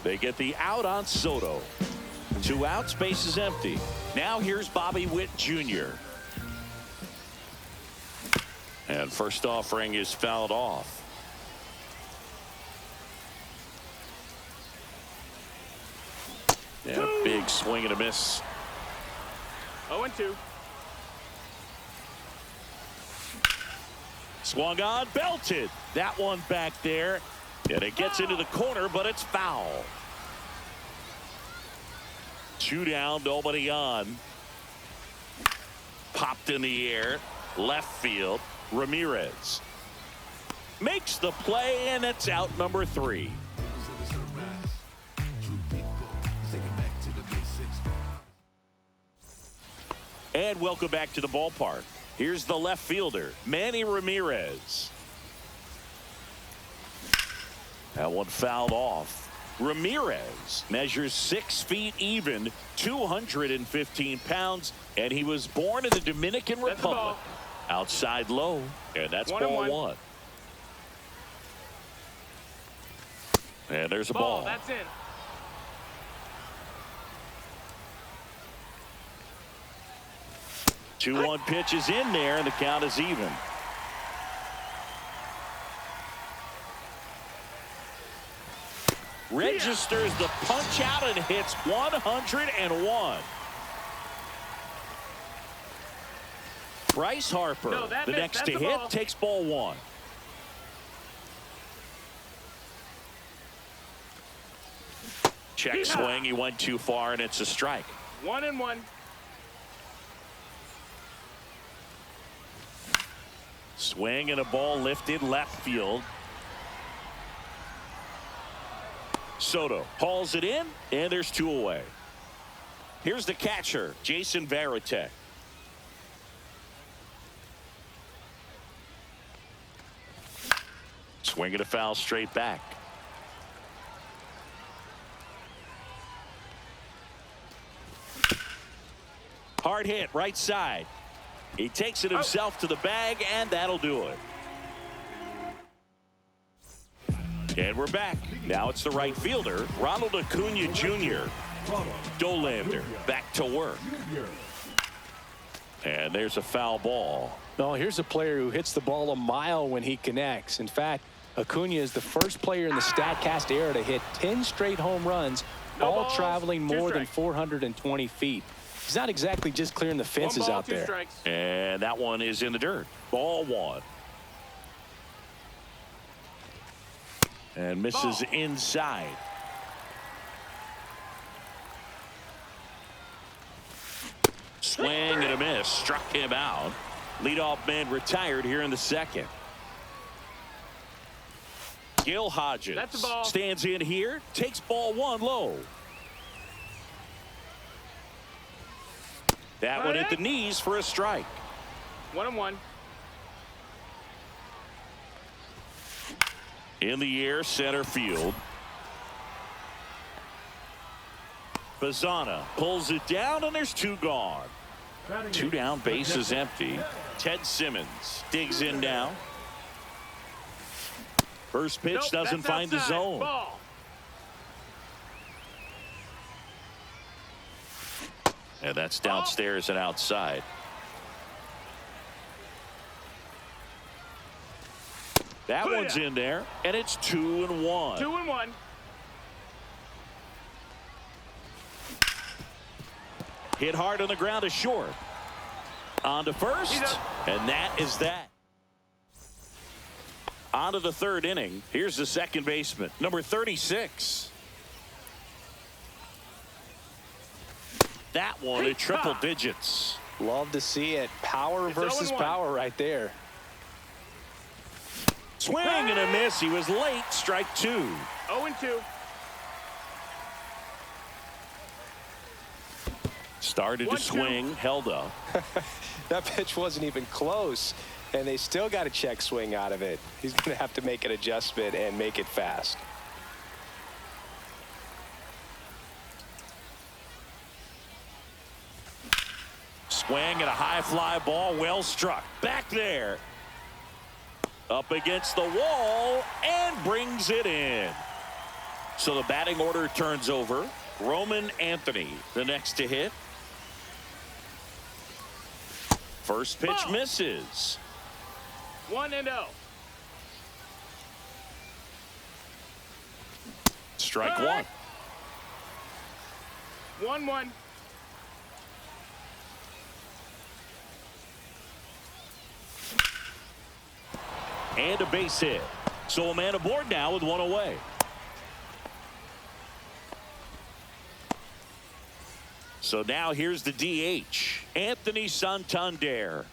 They get the out on Soto. 2 outs, base is empty. Now here's Bobby Witt Jr. And first offering is fouled off. Yeah, big swing and a miss. 0-2. Swung on, belted. That one back there. And it gets into the corner, but it's foul. 2 down, nobody on. Popped in the air. Left field. Ramirez makes the play, and it's out number 3. And welcome back to the ballpark. Here's the left fielder, Manny Ramirez. That one fouled off. Ramirez measures 6 feet even, 215 pounds, and he was born in the Dominican Republic. Outside low, and that's ball 1. And there's a ball. That's in. Two-one pitch is in there, and the count is even. Registers the punch out and hits 101. Bryce Harper, the next to hit, takes ball 1. Check swing, he went too far, and it's a strike. 1-1. Swing and a ball lifted left field. Soto hauls it in, and there's 2 away. Here's the catcher, Jason Varitek. Swing and a foul straight back. Hard hit right side. He takes it himself to the bag, and that'll do it. And we're back. Now it's the right fielder, Ronald Acuna Jr. Dollander back to work. And there's a foul ball. No, here's a player who hits the ball a mile when he connects. In fact, Acuna is the first player in the StatCast era to hit 10 straight home runs, all traveling more than 420 feet. He's not exactly just clearing the fences out there. And that one is in the dirt. Ball 1. And misses inside. Swing and a miss. Struck him out. Leadoff man retired here in the 2nd. Gil Hodges stands in here. Takes ball 1 low. That one hit the knees for a strike. 1-1. In the air, center field. Bazana pulls it down, and there's 2 gone. 2 down, base is empty. Ted Simmons digs in now. First pitch doesn't find the zone. Ball. And that's downstairs and outside. That one's in there, and it's 2-1. 2-1. Hit hard on the ground to short. On to first, and that is that. On to the 3rd inning. Here's the second baseman, number 36. That one at triple digits. Love to see it. Power versus power right there. Swing and a miss. He was late. Strike 2. 0-2. Started to swing, held up. That pitch wasn't even close, and they still got a check swing out of it. He's going to have to make an adjustment and make it fast. Swing and a high fly ball, well struck. Back there. Up against the wall and brings it in. So the batting order turns over. Roman Anthony, the next to hit. First pitch misses. 1-0. Strike one. 1-1. And a base hit. So a man aboard now with one away. So now here's the DH, Anthony Santander.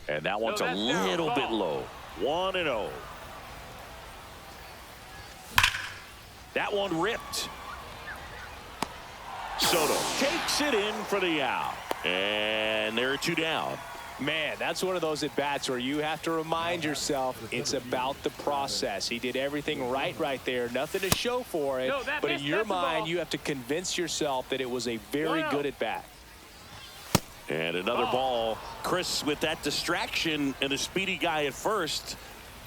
And that one's a little bit low. 1-0. That one ripped. Soto takes it in for the out. And there are two down. Man, that's one of those at-bats where you have to remind yourself it's about the process. He did everything right there. Nothing to show for it. But in your mind, you have to convince yourself that it was a very good at-bat. And another ball. Chris, with that distraction and a speedy guy at first,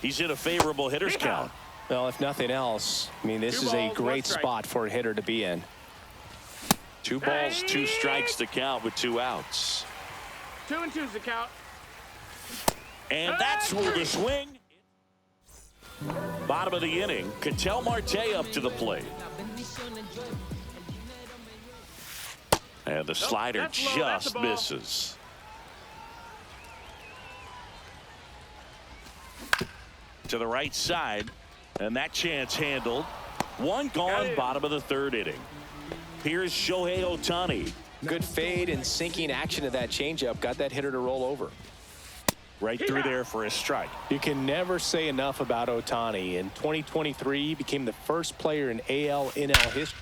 he's in a favorable hitter's count. Well, if nothing else, I mean, this is a great spot for a hitter to be in. 2 balls, 2 strikes to count with 2 outs. 2-2's the count. And that's where the swing. Bottom of the inning. Ketel Marte up to the plate. And the slider just misses. To the right side. And that chance handled. One gone, bottom of the 3rd inning. Here's Shohei Ohtani. Good fade and sinking action of that changeup. Got that hitter to roll over. Right through there for a strike. You can never say enough about Ohtani. In 2023, he became the first player in AL/NL history.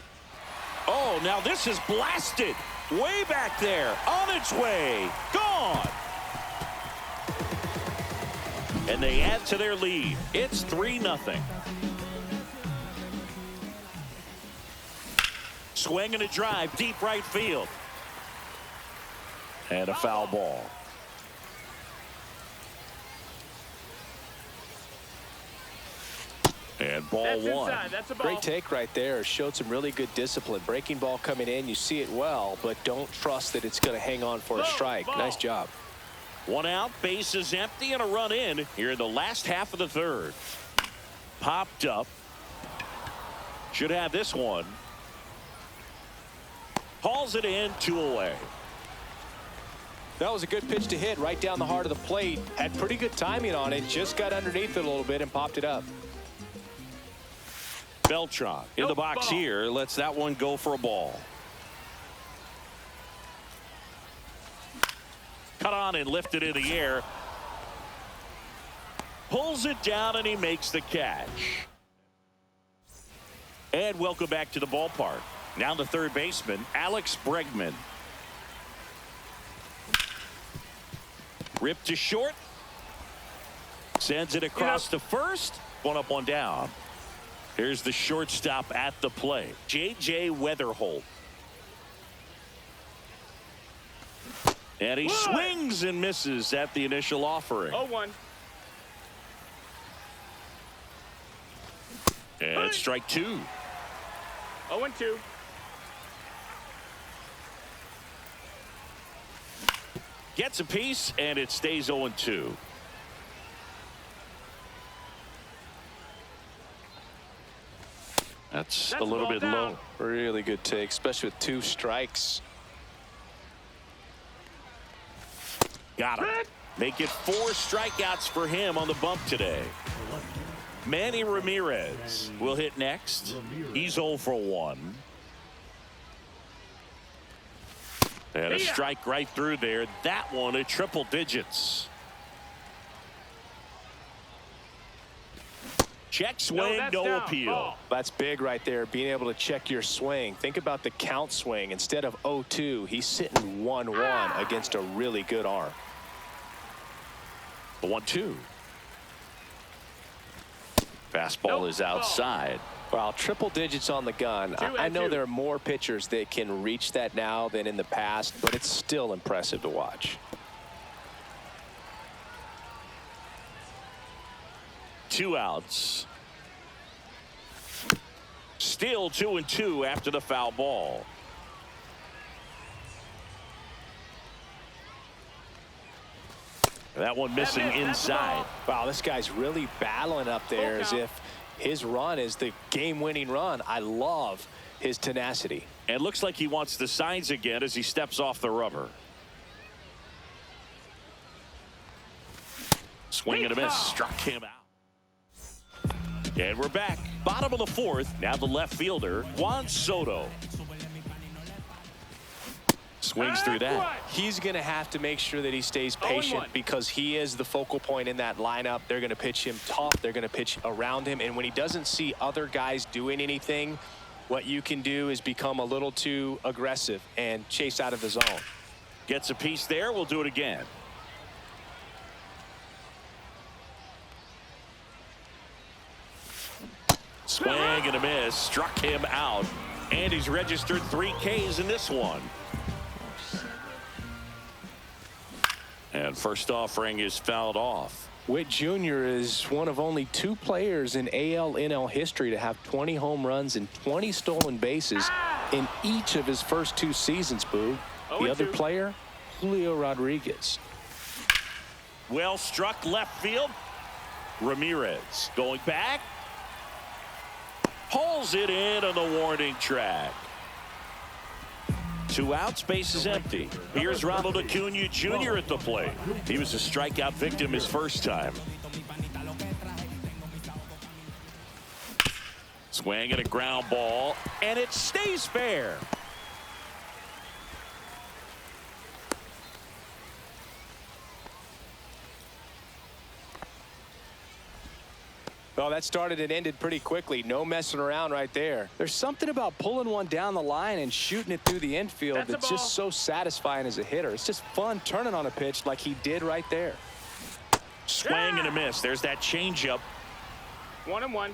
Oh, now this is blasted. Way back there. On its way. Gone. And they add to their lead. It's 3-0. Swing and a drive. Deep right field. And a foul ball. And ball one. That's a ball. Great take right there. Showed some really good discipline. Breaking ball coming in. You see it well, but don't trust that it's going to hang on for a strike. Nice job. 1 out. Base is empty and a run in here in the last half of the 3rd. Popped up. Should have this one. Hauls it in. 2 away. That was a good pitch to hit right down the heart of the plate. Had pretty good timing on it. Just got underneath it a little bit and popped it up. Beltran in the box here. Lets that one go for a ball. Cut on and lifted in the air. Pulls it down and he makes the catch. And welcome back to the ballpark. Now the 3rd baseman, Alex Bregman. Ripped to short. Sends it across to first. 1 up, 1 down. Here's the shortstop at the plate, J.J. Weatherholt. And he swings and misses at the initial offering. 0-1. And strike 2. 0-2. Gets a piece, and it stays 0-2. That's a little bit low. Really good take, especially with 2 strikes. Got him. Make it 4 strikeouts for him on the bump today. Manny Ramirez will hit next. He's 0 for 1. And a strike right through there. That one at triple digits. Check swing, no appeal. That's big right there, being able to check your swing. Think about the count swing. Instead of 0-2, he's sitting 1-1 against a really good arm. The 1-2. Fastball is outside. Well, triple digits on the gun. I know there are more pitchers that can reach that now than in the past, but it's still impressive to watch. 2 outs. Still 2-2 after the foul ball. That one missing inside. Wow, this guy's really battling up there as if his run is the game-winning run. I love his tenacity. And looks like he wants the signs again as he steps off the rubber. Swing and a miss. Struck him out. And we're back. Bottom of the fourth. Now the left fielder, Juan Soto. Swings through that. He's going to have to make sure that he stays patient because he is the focal point in that lineup. They're going to pitch him tough. They're going to pitch around him. And when he doesn't see other guys doing anything, what you can do is become a little too aggressive and chase out of the zone. Gets a piece there. We'll do it again. Swing and a miss. Struck him out. And he's registered 3 Ks in this one. And first offering is fouled off. Witt Jr. is one of only 2 players in AL/NL history to have 20 home runs and 20 stolen bases in each of his first 2 seasons, Boo. The other player, Julio Rodriguez. Well struck left field. Ramirez going back. Pulls it in on the warning track. 2 outs, base is empty. Here's Ronald Acuna Jr. at the plate. He was a strikeout victim his first time. Swing and a ground ball, and it stays fair. Well, that started and ended pretty quickly. No messing around right there. There's something about pulling one down the line and shooting it through the infield that's just so satisfying as a hitter. It's just fun turning on a pitch like he did right there. Swing and a miss. There's that changeup. 1-1.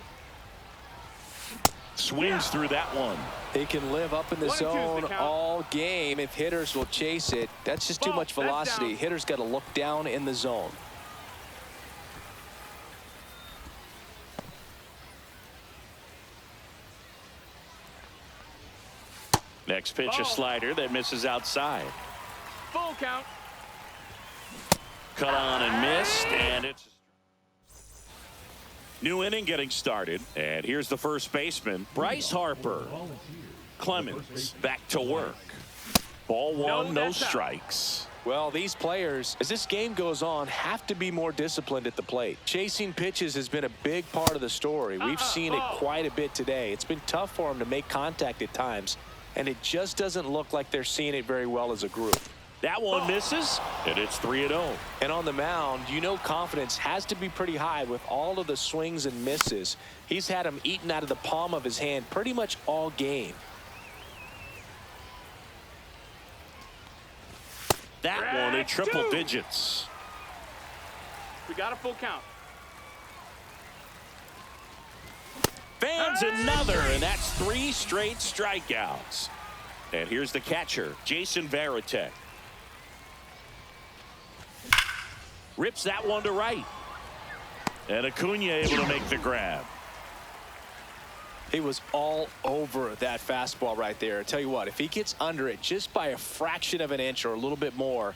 Swings through that one. He can live up in the zone all game if hitters will chase it. That's just too much velocity. Hitters got to look down in the zone. Next pitch, a slider that misses outside. Full count. Cut on and missed, and it's new inning getting started. And here's the first baseman, Bryce Harper. Clemens back to work. Ball 1, no strikes. Well, these players, as this game goes on, have to be more disciplined at the plate. Chasing pitches has been a big part of the story. We've seen it quite a bit today. It's been tough for them to make contact at times, and it just doesn't look like they're seeing it very well as a group. That one misses, and it's 3-0. And on the mound, you know confidence has to be pretty high with all of the swings and misses. He's had them eaten out of the palm of his hand pretty much all game. That one in triple digits. We got a full count. Fans another, and that's 3 straight strikeouts. And here's the catcher, Jason Varitek. Rips that one to right. And Acuna able to make the grab. He was all over that fastball right there. I tell you what, if he gets under it just by a fraction of an inch or a little bit more,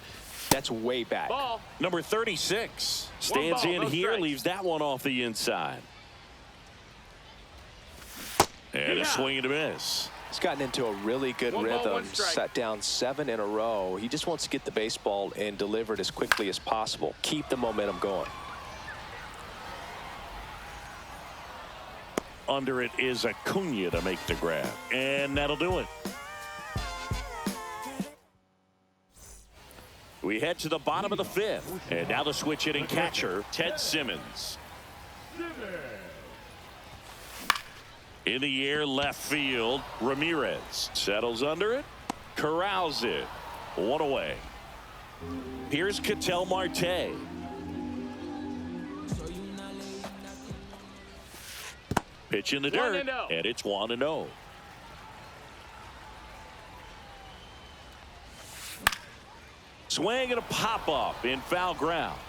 that's way back. Ball. Number 36 stands ball, in no here, strikes. leaves that one off the inside. And a swing and a miss. He's gotten into a really good One ball, rhythm, one strike. set down 7 in a row. He just wants to get the baseball and deliver it as quickly as possible. Keep the momentum going. Under it is Acuna to make the grab. And that'll do it. We head to the bottom of the 5th. And now the switch hitting catcher, Ted Simmons. In the air, left field, Ramirez settles under it, corrals it, 1 away. Here's Ketel Marte. Pitch in the dirt, 1-0. and it's 1-0. Swing and a pop-up in foul ground.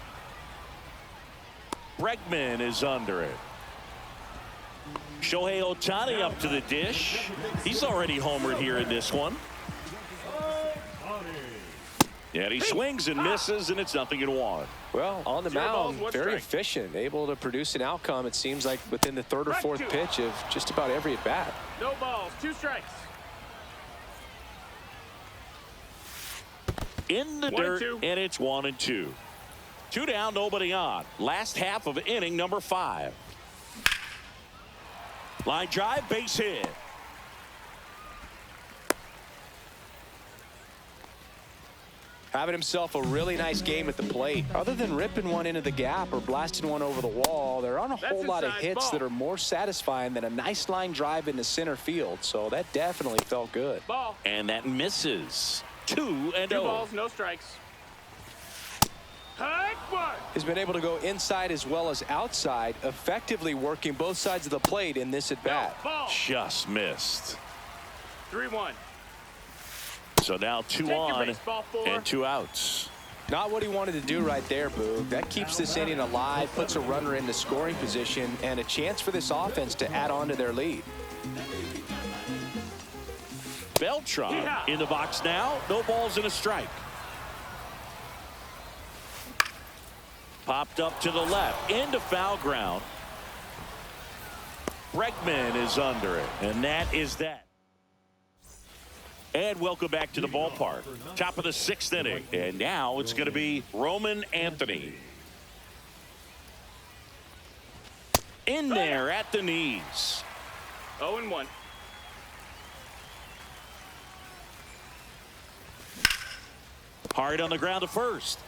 Bregman is under it. Shohei Ohtani up to the dish. He's already homered here in this one. And he swings and misses, and it's 0-1. Well, on the mound, very efficient, able to produce an outcome, it seems like, within the third or fourth pitch of just about every at-bat. No balls, 2 strikes. In the dirt, and it's 1-2. 2 down, nobody on. Last half of inning number 5. Line drive, base hit. Having himself a really nice game at the plate. Other than ripping one into the gap or blasting one over the wall, there aren't a whole lot of hits that are more satisfying than a nice line drive into center field. So that definitely felt good. Ball. And that misses. 2-0. 2 balls, no strikes. Has been able to go inside as well as outside, effectively working both sides of the plate in this at-bat. Just missed. 3-1. So now 2 on and 2 outs. Not what he wanted to do right there, Boog. That keeps this inning alive, puts a runner into scoring position, and a chance for this offense to add on to their lead. Beltran in the box now. No balls and a strike. Popped up to the left, into foul ground. Bregman is under it, and that is that. And welcome back to the ballpark. Top of the 6th inning, and now it's going to be Roman Anthony. In there at the knees. 0-1. Hard on the ground to first.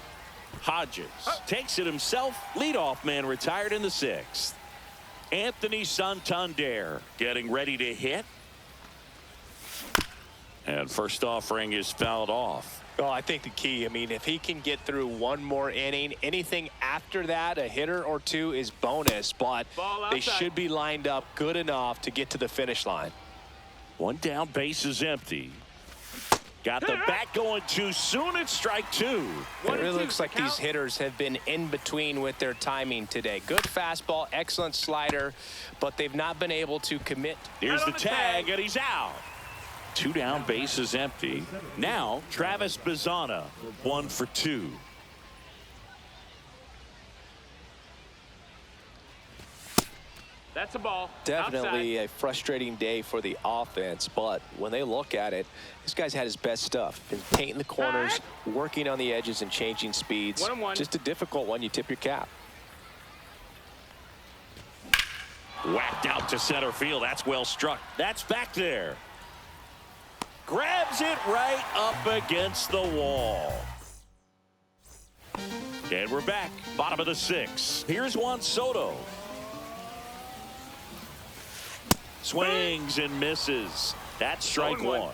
Hodges takes it himself. Leadoff man retired in the 6th. Anthony Santander getting ready to hit. And first offering is fouled off. Well, I think the key, if he can get through one more inning, anything after that, a hitter or 2 is bonus, but they should be lined up good enough to get to the finish line. 1 down, base is empty. Got the bat going too soon. It's strike 2. It really looks like these hitters have been in between with their timing today. Good fastball, excellent slider, but they've not been able to commit. Here's the tag, and he's out. 2 down, base is empty. Now, Travis Bazzana, 1 for 2. That's a ball. Definitely a frustrating day for the offense, but when they look at it, this guy's had his best stuff. Been painting the corners, working on the edges and changing speeds. 1-1. Just a difficult one. You tip your cap. Whacked out to center field. That's well struck. That's back there. Grabs it right up against the wall. And we're back. Bottom of the 6th. Here's Juan Soto. Swings and misses. That's strike 1.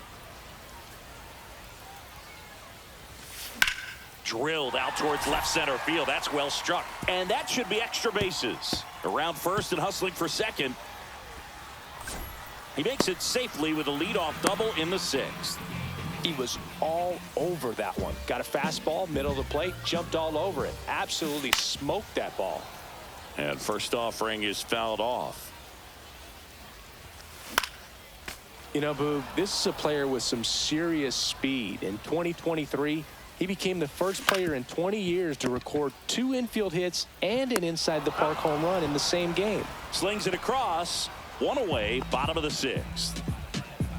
Drilled out towards left center field. That's well struck. And that should be extra bases. Around first and hustling for second. He makes it safely with a leadoff double in the 6th. He was all over that one. Got a fastball, middle of the plate, jumped all over it. Absolutely smoked that ball. And first offering is fouled off. You know, Boog, this is a player with some serious speed. In 2023, he became the first player in 20 years to record 2 infield hits and an inside-the-park home run in the same game. Slings it across. 1 away, bottom of the 6th.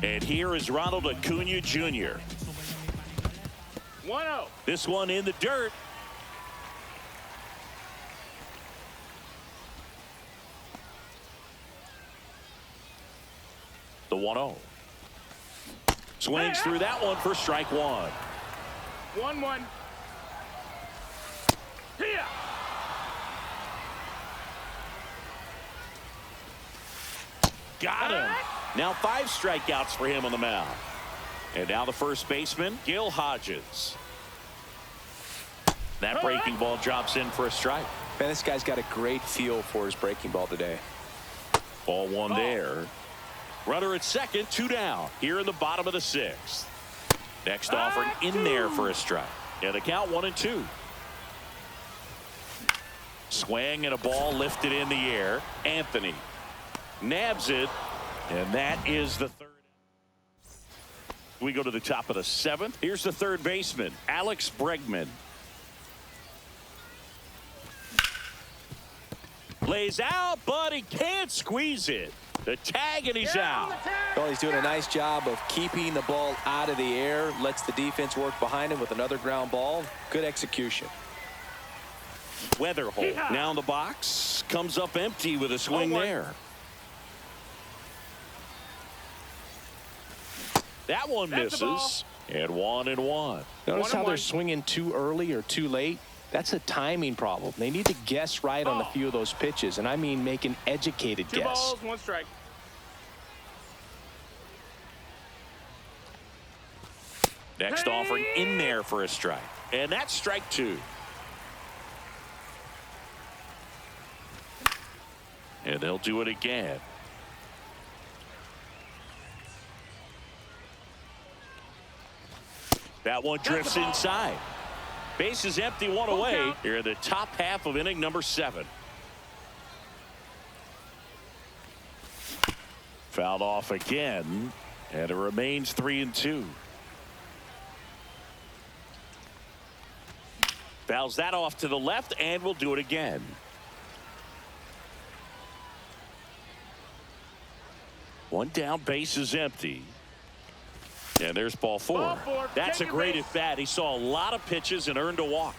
And here is Ronald Acuna Jr. 1-0. This one in the dirt. The 1-0. Swings through that one for strike 1. 1-1. Here. Got him. Now 5 strikeouts for him on the mound. And now the first baseman, Gil Hodges. That breaking ball drops in for a strike. Man, this guy's got a great feel for his breaking ball today. Ball 1 there. Runner at second, 2 down. Here in the bottom of the 6th. Next offering in there for a strike. And the count 1-2. Swing and a ball lifted in the air. Anthony. Nabs it, and that is the third. We go to the top of the 7th. Here's the third baseman, Alex Bregman. Lays out, but he can't squeeze it. The tag, and he's out. Well, he's doing a nice job of keeping the ball out of the air. Lets the defense work behind him with another ground ball. Good execution. Weatherholt now in the box. Comes up empty with a swing there. That one misses. And 1-1. Notice how they're swinging too early or too late. That's a timing problem. They need to guess right on a few of those pitches, and I mean make an educated guess. 2 balls, 1 strike. Next offering in there for a strike. And that's strike 2. And they'll do it again. That one drifts inside. Base is empty, 1 away. Here in the top half of inning number 7. Fouled off again, and it remains 3-2. Fouls that off to the left, and we'll do it again. One down, base is empty. And there's ball 4. That's a great at bat. He saw a lot of pitches and earned a walk.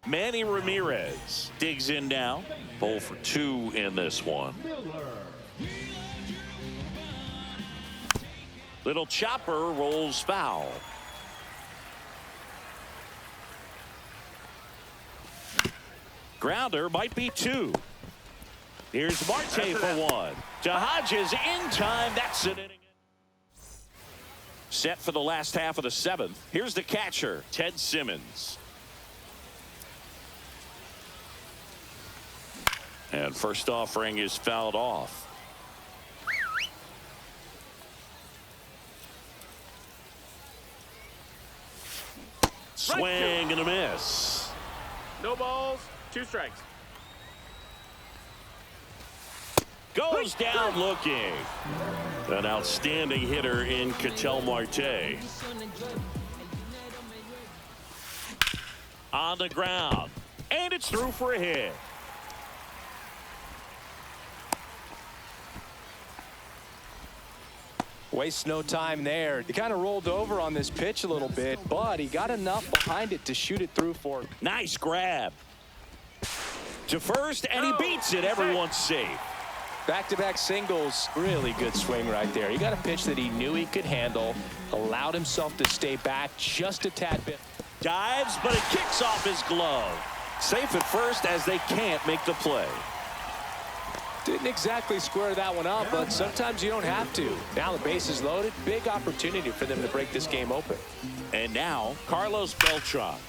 Manny Ramirez digs in now. 0 for 2 in this one. Little chopper rolls foul. Grounder might be 2. Here's Marte for 1. To Hodges in time. That's an inning. Set for the last half of the 7th. Here's the catcher, Ted Simmons. And first offering is fouled off. Swing and a miss. No balls, 2 strikes. Goes down looking. An outstanding hitter in Ketel Marte. On the ground. And it's through for a hit. Wastes no time there. He kind of rolled over on this pitch a little bit, but he got enough behind it to shoot it through for him. Nice grab. To first, and he beats it. Everyone's safe. Back-to-back singles. Really good swing right there. He got a pitch that he knew he could handle, allowed himself to stay back just a tad bit. Dives, but it kicks off his glove. Safe at first as they can't make the play. Didn't exactly square that one up, but sometimes you don't have to. Now the base is loaded. Big opportunity for them to break this game open. And now, Carlos Beltran.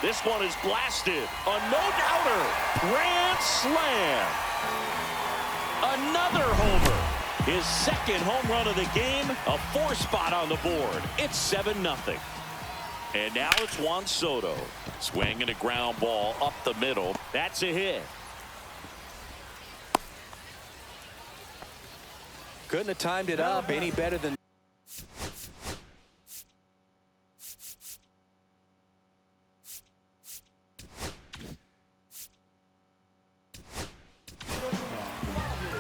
This one is blasted. A no-doubter. Grand slam. Another homer. His second home run of the game. A 4 spot on the board. It's 7-0. And now it's Juan Soto. Swinging a ground ball up the middle. That's a hit. Couldn't have timed it up any better than.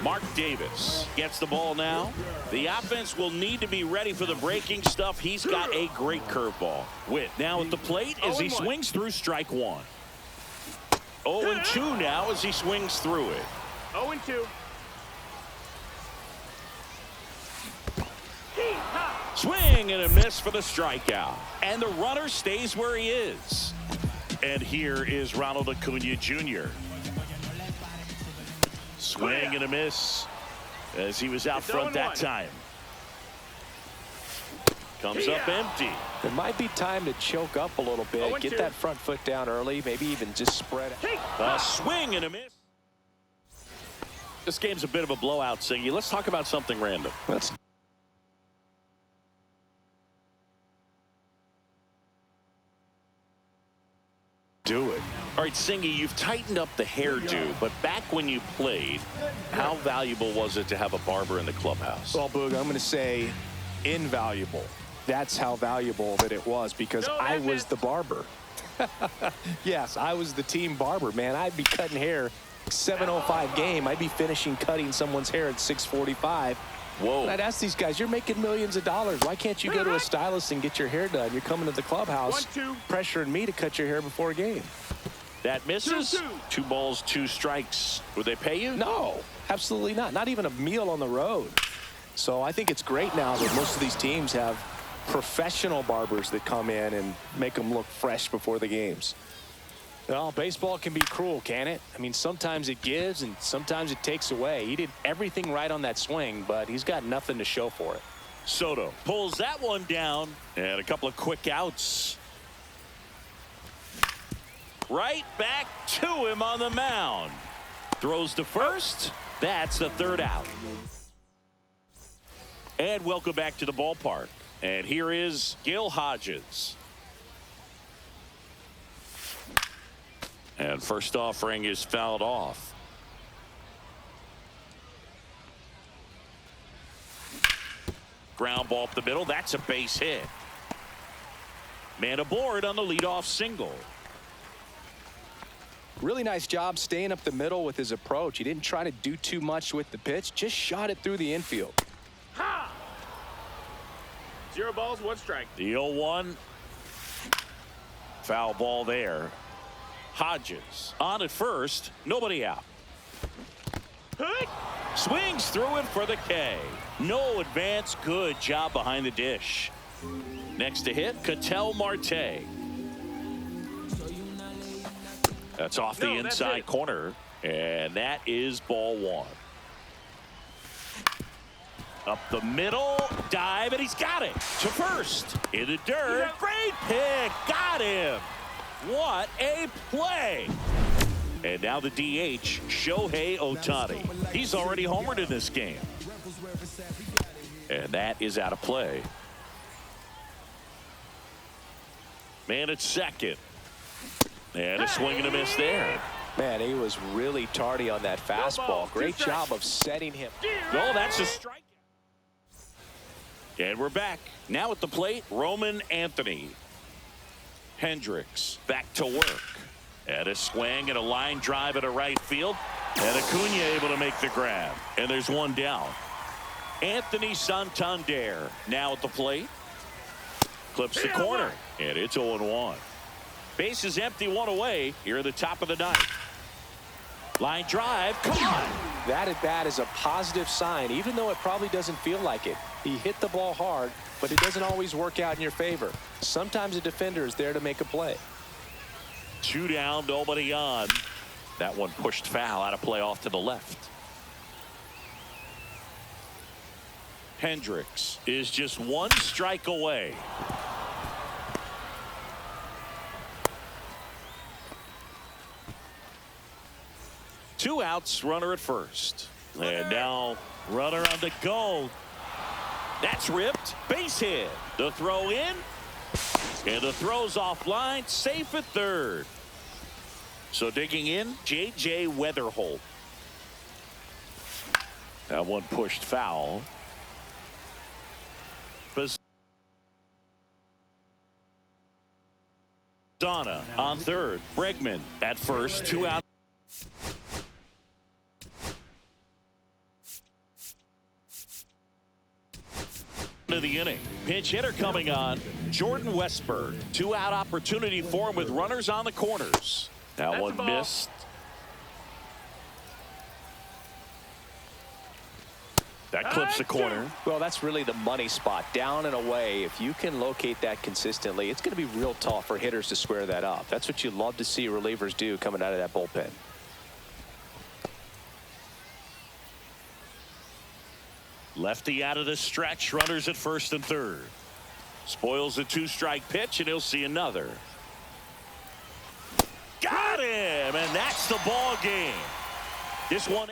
Mark Davis gets the ball now. The offense will need to be ready for the breaking stuff. He's got a great curveball. Witt now at the plate as he swings through strike 1. 0-2 now as he swings through it. 0-2. Swing and a miss for the strikeout. And the runner stays where he is. And here is Ronald Acuna Jr. Swing and a miss as he was out front that time. Comes up empty. It might be time to choke up a little bit. Get that front foot down early. Maybe even just spread it. A swing and a miss. This game's a bit of a blowout, Siggy. Let's talk about something random. do it. All right, Singy, you've tightened up the hairdo, but back when you played, how valuable was it to have a barber in the clubhouse? Well, Boog, I'm going to say invaluable. That's how valuable that it was, because I was the barber. Yes, I was the team barber, man. I'd be cutting hair 7:05 game. I'd be finishing cutting someone's hair at 6:45. Whoa. And I'd ask these guys, you're making millions of dollars. Why can't you go to a stylist and get your hair done? You're coming to the clubhouse pressuring me to cut your hair before a game. That misses. 2 balls, 2 strikes. Would they pay you? No, absolutely not. Not even a meal on the road. So I think it's great now that most of these teams have professional barbers that come in and make them look fresh before the games. Well, baseball can be cruel, can it? I mean, sometimes it gives and sometimes it takes away. He did everything right on that swing, but he's got nothing to show for it. Soto pulls that one down, and a couple of quick outs. Right back to him on the mound. Throws to first. That's the 3rd out. And welcome back to the ballpark. And here is Gil Hodges. And first offering is fouled off. Ground ball up the middle. That's a base hit. Man aboard on the leadoff single. Really nice job staying up the middle with his approach. He didn't try to do too much with the pitch. Just shot it through the infield. Ha! 0 balls, 1 strike. The 0-1. Foul ball there. Hodges on at first. Nobody out. Swings through it for the K. No advance. Good job behind the dish. Next to hit, Ketel Marte. That's off the inside corner, and that is ball 1. Up the middle, dive, and he's got it to first. In the dirt, great pick, got him. What a play. And now the DH, Shohei Ohtani. He's already homered in this game. And that is out of play. Man at second. And a swing and a miss there. Man, he was really tardy on that fastball. Great job of setting him. Oh, that's a strike. And we're back. Now at the plate, Roman Anthony. Hendricks back to work. And a swing and a line drive at a right field. And Acuna able to make the grab. And there's one down. Anthony Santander now at the plate. Clips the corner. And it's 0-1. Base is empty, 1 away here at the top of the 9th. Line drive, come on. That at bat is a positive sign, even though it probably doesn't feel like it. He hit the ball hard, but it doesn't always work out in your favor. Sometimes a defender is there to make a play. 2 down, nobody on. That one pushed foul, out of play off to the left. Hendricks is just 1 strike away. Two outs, runner at first. And now runner on the go. That's ripped. Base hit. The throw in. And the throw's offline. Safe at third. So digging in, J.J. Weatherholt. That one pushed foul. Donna on third. Bregman at first. 2 out. Of the inning. Pinch hitter coming on. Jordan Westburg. 2 out opportunity for him with runners on the corners. That one missed. That clips the corner. Well, that's really the money spot. Down and away. If you can locate that consistently, it's going to be real tough for hitters to square that up. That's what you love to see relievers do coming out of that bullpen. Lefty out of the stretch. Runners at first and third. Spoils a 2-strike pitch, and he'll see another. Got him, and that's the ball game. This one.